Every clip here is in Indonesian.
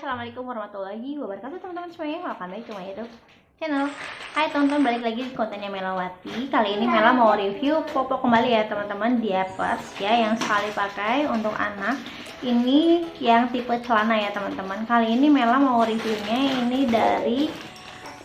Assalamualaikum warahmatullahi wabarakatuh teman-teman semuanya. Welcome back to my YouTube channel. Hai teman-teman, balik lagi di kontennya Melawati. Kali ini Mela mau review popok kembali ya teman-teman, diapers ya, yang sekali pakai untuk anak. Ini yang tipe celana ya teman-teman. Kali ini Mela mau reviewnya ini dari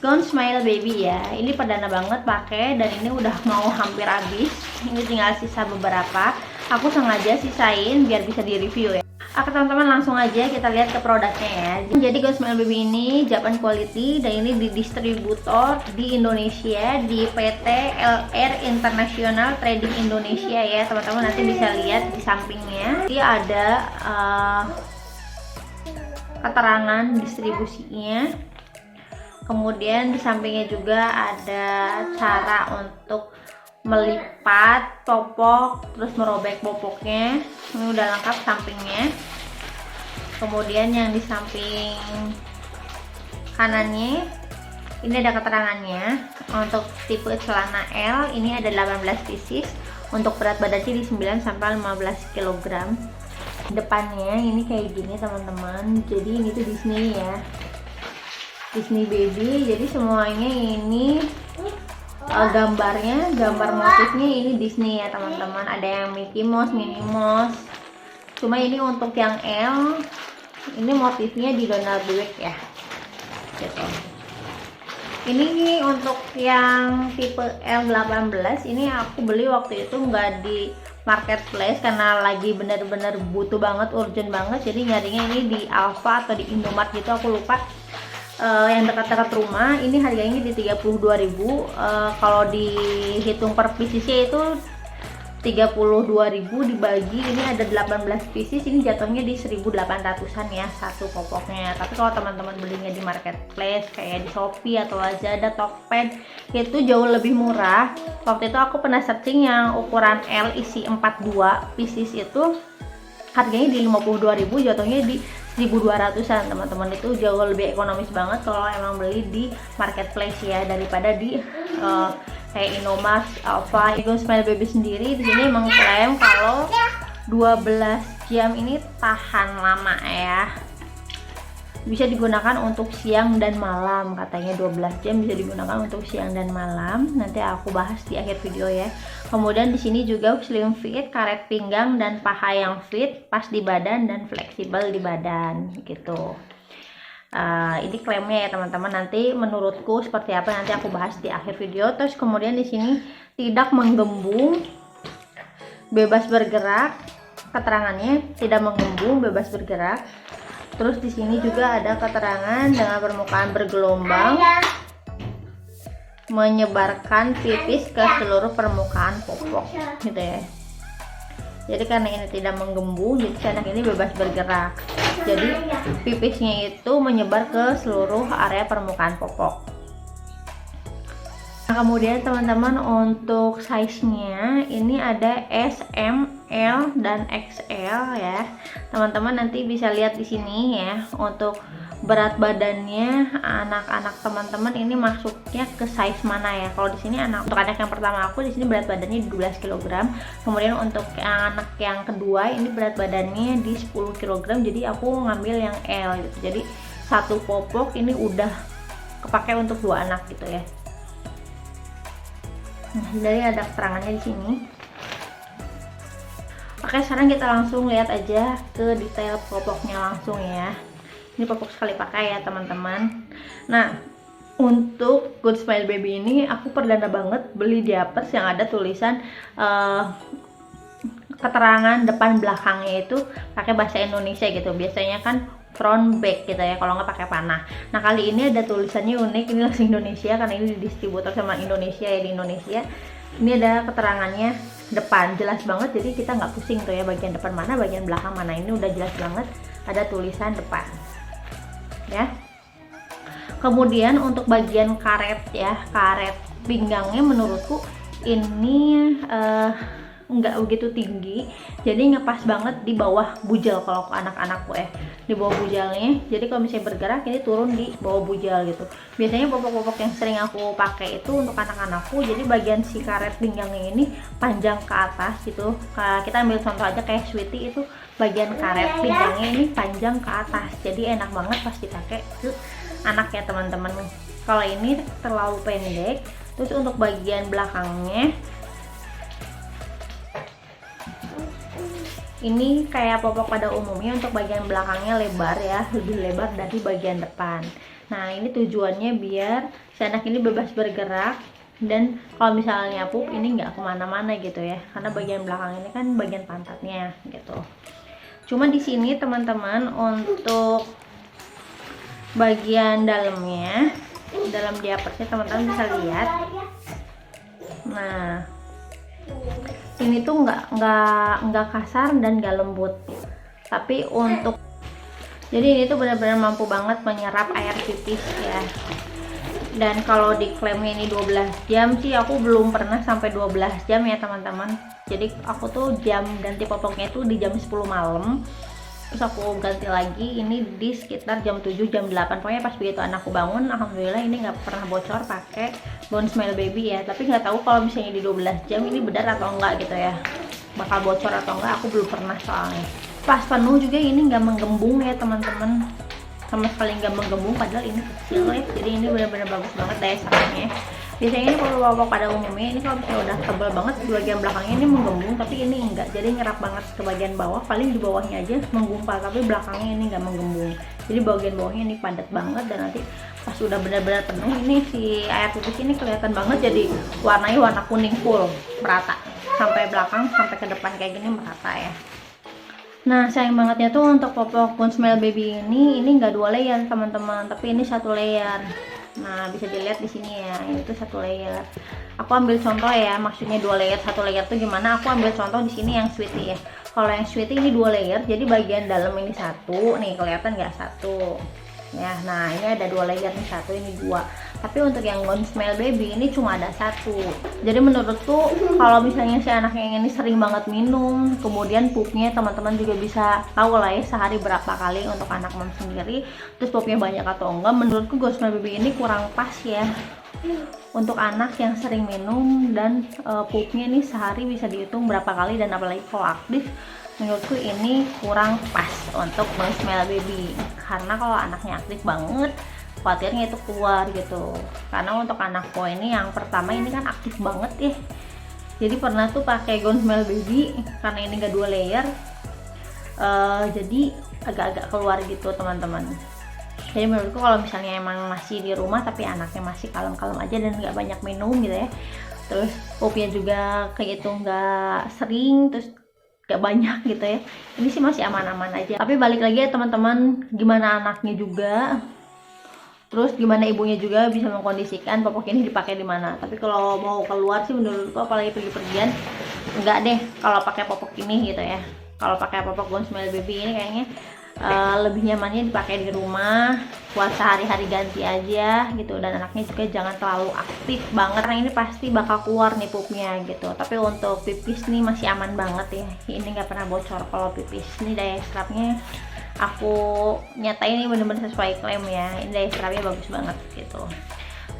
Gown Smile Baby ya. Ini perdana banget pakai dan ini udah mau hampir habis. Ini tinggal sisa beberapa. Aku sengaja sisain biar bisa di review ya. Oke teman-teman, langsung aja kita lihat ke produknya ya. Jadi Gown Smile Baby ini Japan quality dan ini didistributor di Indonesia di PT LR International Trading Indonesia ya teman-teman. Nanti bisa lihat di sampingnya. Jadi ada keterangan distribusinya. Kemudian di sampingnya juga ada cara untuk melipat popok terus merobek popoknya. Ini udah lengkap sampingnya. Kemudian yang di samping kanannya ini ada keterangannya. Untuk tipe celana L ini ada 18 pieces. Untuk berat badannya di 9 sampai 15 kg. Depannya ini kayak gini teman-teman. Jadi ini tuh Disney ya, Disney Baby. Jadi semuanya ini gambar motifnya ini Disney ya teman-teman. Ada yang Mickey Mouse, Minnie Mouse. Cuma ini untuk yang L ini motifnya di Donald Duck ya gitu. Ini untuk yang tipe L18 ini aku beli waktu itu nggak di marketplace karena lagi bener-bener butuh banget, urgent banget. Jadi nyarinya ini di Alfa atau di Indomaret gitu, aku lupa. Yang dekat-dekat rumah ini harganya di 32.000. Kalau dihitung per piecesnya itu 32.000 dibagi ini ada 18 pieces, ini jatuhnya di 1.800-an ya satu popoknya. Tapi kalau teman-teman belinya di marketplace kayak di Shopee atau Lazada, Tokped itu jauh lebih murah. Waktu itu aku pernah searching yang ukuran L isi 42 pieces itu harganya di 52.000, jatuhnya di 1.200-an teman-teman. Itu jauh lebih ekonomis banget kalau emang beli di marketplace ya daripada di kayak Indomaret, Alfa. Gown Smile Baby sendiri di sini mengklaim kalau 12 jam ini tahan lama ya. Bisa digunakan untuk siang dan malam, katanya 12 jam bisa digunakan untuk siang dan malam. Nanti aku bahas di akhir video ya. Kemudian di sini juga slim fit, karet pinggang dan paha yang fit, pas di badan dan fleksibel di badan gitu. Ini klaimnya ya teman-teman. Nanti menurutku seperti apa nanti aku bahas di akhir video. Terus kemudian di sini tidak menggembung, bebas bergerak. Keterangannya tidak menggembung, bebas bergerak. Terus di sini juga ada keterangan dengan permukaan bergelombang, menyebarkan pipis ke seluruh permukaan popok gitu ya. Jadi karena ini tidak menggembung, jadi anak ini bebas bergerak. Jadi pipisnya itu menyebar ke seluruh area permukaan popok. Nah, kemudian teman-teman untuk size-nya ini ada S, M, L dan XL ya. Teman-teman nanti bisa lihat di sini ya. Untuk berat badannya anak-anak teman-teman ini masuknya ke size mana ya. Kalau di sini untuk anak yang pertama aku di sini berat badannya 12 kg. Kemudian untuk anak yang kedua ini berat badannya di 10 kg. Jadi aku ngambil yang L gitu. Jadi satu popok ini udah kepake untuk dua anak gitu ya. Nah, dari ada keterangannya di sini. Oke, sekarang kita langsung lihat aja ke detail popoknya langsung ya. Ini popok sekali pakai ya teman-teman. Nah, untuk Gown Smile Baby ini aku perdana banget beli diapers yang ada tulisan keterangan depan belakangnya itu pakai bahasa Indonesia gitu. Biasanya kan front back gitu ya, kalau nggak pakai panah. Nah kali ini ada tulisannya unik, ini langsung Indonesia karena ini didistributor sama Indonesia ya, di Indonesia. Ini ada keterangannya depan, jelas banget, jadi kita nggak pusing tuh ya bagian depan mana, bagian belakang mana. Ini udah jelas banget ada tulisan depan ya. Kemudian untuk bagian karet ya, karet pinggangnya menurutku ini nggak begitu tinggi, jadi ngepas banget di bawah bujal kalau ke anak-anakku ya, di bawah bujalnya. Jadi kalau misalnya bergerak ini turun di bawah bujal gitu. Biasanya popok-popok yang sering aku pakai itu untuk anak-anakku, jadi bagian si karet pinggangnya ini panjang ke atas gitu. Kita ambil contoh aja kayak Sweetie itu bagian karet pinggangnya ini panjang ke atas, jadi enak banget pas dipakai ke anak ya teman-teman. Kalau ini terlalu pendek. Terus untuk bagian belakangnya ini kayak popok pada umumnya, untuk bagian belakangnya lebar ya, lebih lebar dari bagian depan. Nah ini tujuannya biar si anak ini bebas bergerak, dan kalau misalnya pup ini nggak kemana-mana gitu ya, karena bagian belakang ini kan bagian pantatnya gitu. Cuma di sini teman-teman untuk bagian dalamnya, dalam diapersnya teman-teman bisa lihat. Nah ini tuh nggak kasar dan nggak lembut, tapi untuk jadi ini tuh benar-benar mampu banget menyerap air pipis ya. Dan kalau diklaimnya ini 12 jam sih, aku belum pernah sampai 12 jam ya teman-teman. Jadi aku tuh jam ganti popoknya itu di jam 10 malam, terus aku ganti lagi ini di sekitar jam 7 jam 8. Pokoknya pas begitu anakku bangun, alhamdulillah ini nggak pernah bocor pakai Bond Smile Baby ya. Tapi nggak tahu kalau misalnya di 12 jam ini benar atau enggak gitu ya, bakal bocor atau enggak, aku belum pernah soalnya. Pas penuh juga ini nggak menggembung ya teman-teman, sama sekali nggak menggembung, padahal ini kecil ya. Jadi ini benar-benar bagus banget daya serapnya. Biasanya ini kalau popok pada umumnya ini kalau misalnya udah tebal banget di bagian belakangnya ini menggembung, tapi ini enggak, jadi nyerap banget ke bagian bawah, paling di bawahnya aja menggumpal, tapi belakangnya ini nggak menggembung. Jadi bagian bawahnya ini padat banget, dan nanti pas udah benar-benar penuh ini si air pipis ini kelihatan banget, jadi warnanya warna kuning full merata sampai belakang sampai ke depan kayak gini merata ya. Nah sayang bangetnya tuh untuk popok Bond Smile Baby ini nggak 2 layer teman-teman, tapi ini 1 layer. Nah bisa dilihat di sini ya, ini tuh 1 layer. Aku ambil contoh ya, maksudnya 2 layer, 1 layer tuh gimana? Aku ambil contoh di sini yang Sweetie ya. Kalau yang Sweetie ini 2 layer, jadi bagian dalam ini 1, nih kelihatan nggak 1 ya. Nah ini ada 2 layer nih, 1 ini 2. Tapi untuk yang Bond Smile Baby ini cuma ada 1. Jadi menurutku kalau misalnya si anaknya ini sering banget minum, kemudian pupnya teman-teman juga bisa tahu lah ya sehari berapa kali untuk anak mom sendiri, terus pupnya banyak atau enggak. Menurutku Bond Smile Baby ini kurang pas ya untuk anak yang sering minum, dan pupnya ini sehari bisa dihitung berapa kali, dan apalagi kalau aktif. Menurutku ini kurang pas untuk Bond Smile Baby, karena kalau anaknya aktif banget khawatirnya itu keluar gitu. Karena untuk anakku ini yang pertama ini kan aktif banget ya, jadi pernah tuh pakai Bond Smile Baby karena ini enggak 2 layer, jadi agak-agak keluar gitu teman-teman. Jadi menurutku kalau misalnya emang masih di rumah tapi anaknya masih kalem-kalem aja dan nggak banyak minum gitu ya, terus pupnya juga kayak itu nggak sering, terus gak banyak gitu ya, ini sih masih aman-aman aja. Tapi balik lagi ya teman-teman, gimana anaknya juga, terus gimana ibunya juga bisa mengkondisikan popok ini dipakai di mana. Tapi kalau mau keluar sih menurutku, apalagi pergi-pergian, enggak deh kalau pakai popok ini gitu ya. Kalau pakai popok Bond Smile Baby ini kayaknya lebih nyamannya dipakai di rumah buat sehari-hari ganti aja gitu, dan anaknya juga jangan terlalu aktif banget karena ini pasti bakal keluar nih pupnya gitu. Tapi untuk pipis nih masih aman banget ya, ini nggak pernah bocor. Kalau pipis ini daya serapnya aku nyatain ini bener-bener sesuai klaim ya, ini daya serapnya bagus banget gitu.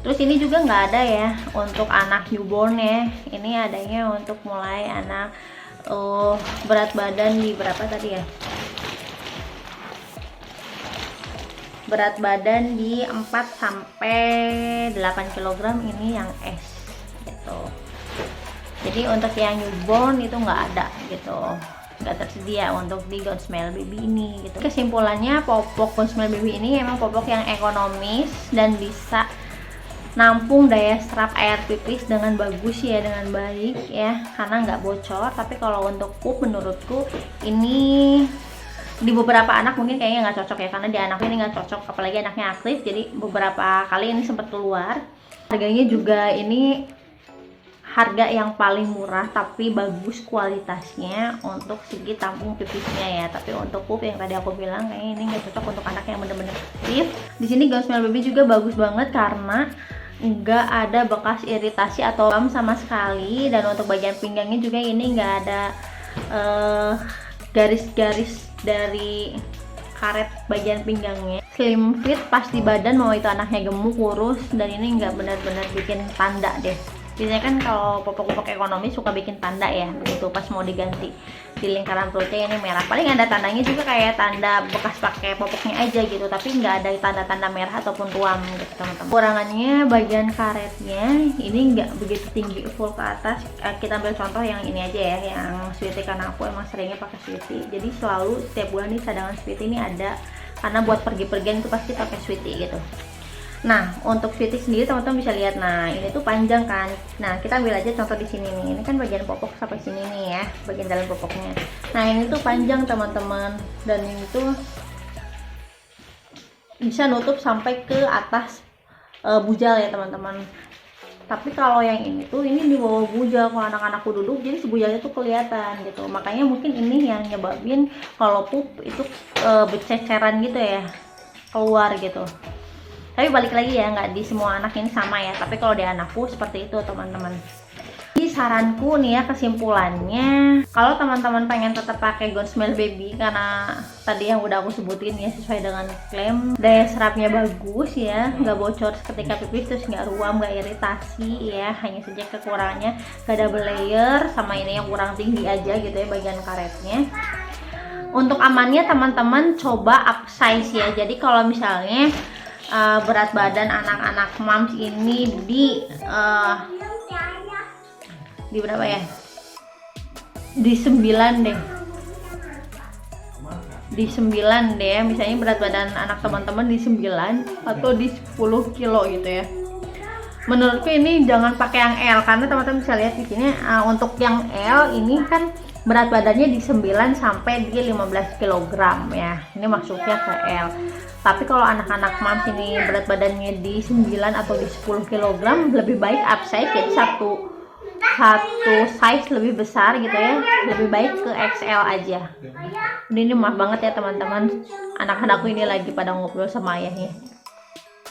Terus ini juga nggak ada ya untuk anak newborn ya, ini adanya untuk mulai anak berat badan di berapa tadi ya, berat badan di 4 sampai 8 kg, ini yang S gitu. Jadi untuk yang newborn itu nggak ada gitu, nggak tersedia untuk di Bond Smile Baby ini gitu. Kesimpulannya popok Bond Smile Baby ini emang popok yang ekonomis dan bisa nampung daya serap air pipis dengan bagus ya, dengan baik ya, karena nggak bocor. Tapi kalau untuk pup menurutku ini di beberapa anak mungkin kayaknya nggak cocok ya, karena di anaknya ini nggak cocok, apalagi anaknya aktif. Jadi beberapa kali ini sempat keluar. Harganya juga ini harga yang paling murah tapi bagus kualitasnya untuk segi tampung pipisnya ya. Tapi untuk pup yang tadi aku bilang kayaknya ini nggak cocok untuk anak yang bener-bener aktif. Di sini Bond Smile Baby juga bagus banget karena nggak ada bekas iritasi atau ram sama sekali, dan untuk bagian pinggangnya juga ini nggak ada garis-garis dari karet bagian pinggangnya. Slim fit pas di badan, mau itu anaknya gemuk kurus, dan ini nggak benar-benar bikin tanda deh Biasanya kan kalau popok-popok ekonomi suka bikin tanda ya, begitu pas mau diganti di lingkaran perutnya ini merah. Paling ada tandanya juga kayak tanda bekas pakai popoknya aja gitu, tapi nggak ada tanda-tanda merah ataupun ruam gitu teman-teman. Kurangannya bagian karetnya ini nggak begitu tinggi full ke atas. Kita ambil contoh yang ini aja ya, yang sweetie, karena aku emang seringnya pakai sweetie. Jadi selalu setiap bulan nih cadangan sweetie ini ada, karena buat pergi-pergian itu pasti pakai sweetie gitu. Nah, untuk sweetie sendiri teman-teman bisa lihat. Nah, ini tuh panjang kan. Nah, kita ambil aja contoh di sini nih. Ini kan bagian popok sampai sini nih ya, bagian dalam popoknya. Nah, ini tuh panjang teman-teman, dan ini tuh bisa nutup sampai ke atas bujal ya teman-teman. Tapi kalau yang ini tuh ini di bawah bujal, kalau anak-anakku duduk jadi sebujalnya tuh kelihatan gitu. Makanya mungkin ini yang nyebabin kalau pup itu bececeran gitu ya, keluar gitu. Tapi balik lagi ya, nggak di semua anak ini sama ya, tapi kalau di anakku seperti itu teman-teman. Jadi saranku nih ya, kesimpulannya, kalau teman-teman pengen tetap pakai Gone Smile Baby karena tadi yang udah aku sebutin ya, sesuai dengan klaim, daya serapnya bagus ya, nggak bocor ketika pipis, terus nggak ruam, nggak iritasi ya. Hanya saja kekurangannya nggak double layer, sama ini yang kurang tinggi aja gitu ya bagian karetnya. Untuk amannya teman-teman coba upsize ya. Jadi kalau misalnya berat badan anak-anak moms ini di berapa ya, di 9 deh, di 9 deh ya. Misalnya berat badan anak teman-teman di 9 atau di 10 kilo gitu ya. Menurutku ini jangan pakai yang L, karena teman-teman bisa lihat di sini untuk yang L ini kan berat badannya di 9 sampai di 15 kg ya. Ini maksudnya ke L. Tapi kalau anak-anak moms ini berat badannya di 9 atau di 10 kg, lebih baik upsize, jadi satu size lebih besar gitu ya. Lebih baik ke XL aja. Ini maaf banget ya teman-teman, anak-anakku ini lagi pada ngobrol sama ayahnya,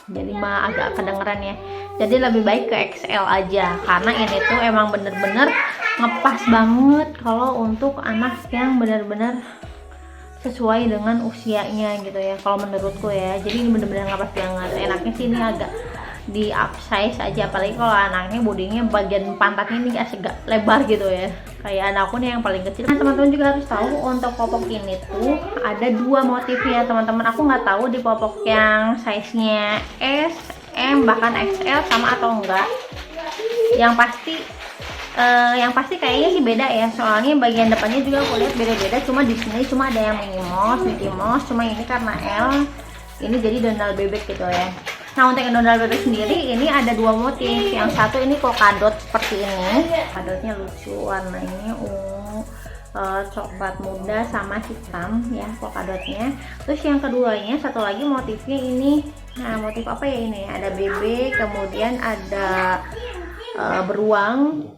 jadi mah agak kedengeran ya. Jadi lebih baik ke XL aja, karena ini tuh emang bener-bener ngepas banget kalau untuk anak yang bener-bener sesuai dengan usianya gitu ya, kalau menurutku ya. Jadi ini bener-bener ngepas banget. Enaknya sih ini agak di upsize aja, apalagi kalau anaknya bodinya bagian pantatnya ini agak lebar gitu ya, kayak anakku nih yang paling kecil. Nah, teman-teman juga harus tahu untuk popok ini tuh ada 2 motifnya teman-teman. Aku nggak tahu di popok yang size nya S, M, bahkan XL sama atau enggak. Yang pasti kayaknya sih beda ya, soalnya bagian depannya juga aku lihat beda-beda. Cuma di sini cuma ada yang Minnie Mouse, Mickey Mouse, cuma ini karena L ini jadi Donald bebek gitu ya. Nah, untuk yang Donald bebek sendiri ini ada 2 motif. Yang satu ini polkadot seperti ini, polkadotnya lucu, warnanya ungu, coklat muda sama hitam ya polkadotnya. Terus yang keduanya satu lagi motifnya ini, nah motif apa ya ini, ada bebek, kemudian ada beruang,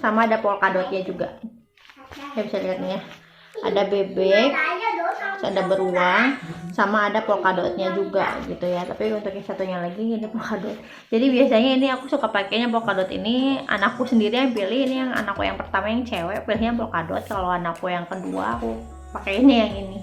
sama ada polkadotnya juga. Ya bisa lihat nih ya, ada bebek, ada beruang, sama ada polkadotnya juga gitu ya. Tapi untuk yang satunya lagi ini polkadot. Jadi biasanya ini aku suka pakainya polkadot ini. Anakku sendiri yang pilih, ini yang anakku yang pertama yang cewek pilihnya polkadot. Kalau anakku yang kedua aku pakai ini yang ini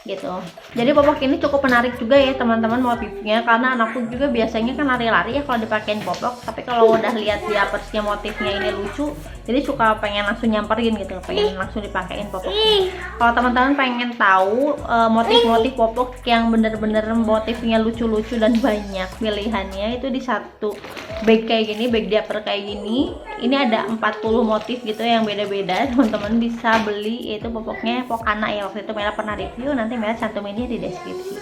gitu. Jadi popok ini cukup menarik juga ya teman-teman motifnya, karena anakku juga biasanya kan lari-lari ya kalau dipakein popok. Tapi kalau udah lihat di apersnya motifnya ini lucu, jadi suka pengen langsung nyamperin gitu, pengen langsung dipakein popoknya. Kalau teman-teman pengen tahu motif-motif popok yang bener-bener motifnya lucu-lucu dan banyak pilihannya, itu di satu bag kayak gini, bag diaper kayak gini, ini ada 40 motif gitu yang beda-beda. Teman-teman bisa beli, yaitu popoknya Pokana ya, waktu itu Mela pernah review, nanti Mela cantuminnya di deskripsi.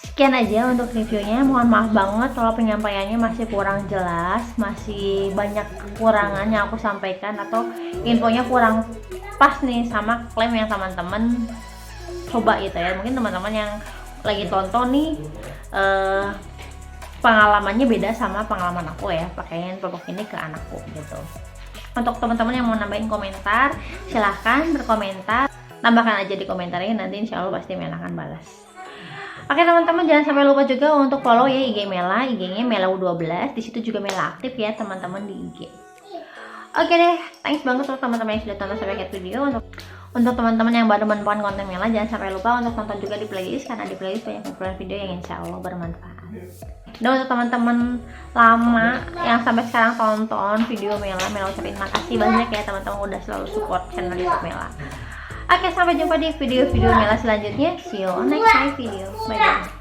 Sekian aja untuk reviewnya. Mohon maaf banget kalau penyampaiannya masih kurang jelas, masih banyak kekurangan yang aku sampaikan, atau infonya kurang pas nih sama klaim yang teman-teman coba gitu ya. Mungkin teman-teman yang lagi tonton nih pengalamannya beda sama pengalaman aku ya, pakaian popok ini ke anakku gitu. Untuk teman-teman yang mau nambahin komentar, silahkan berkomentar, tambahkan aja di komentarnya, nanti insya Allah pasti Mela akan balas. Oke teman-teman, jangan sampai lupa juga untuk follow ya IG Mela, IG-nya Mela12. Di situ juga Mela aktif ya teman-teman di IG. Oke deh, thanks banget untuk teman-teman yang sudah tonton sampai akhir video. Untuk teman-teman yang baru menemukan konten Mela, jangan sampai lupa untuk tonton juga di playlist, karena di playlist banyak kumpulan video yang insya Allah bermanfaat. Dan untuk teman-teman lama yang sampai sekarang tonton video Mela ucapin makasih banyak ya teman-teman udah selalu support channel YouTube Mela. Oke, sampai jumpa di video-video Mela selanjutnya. See you on next video. Bye bye.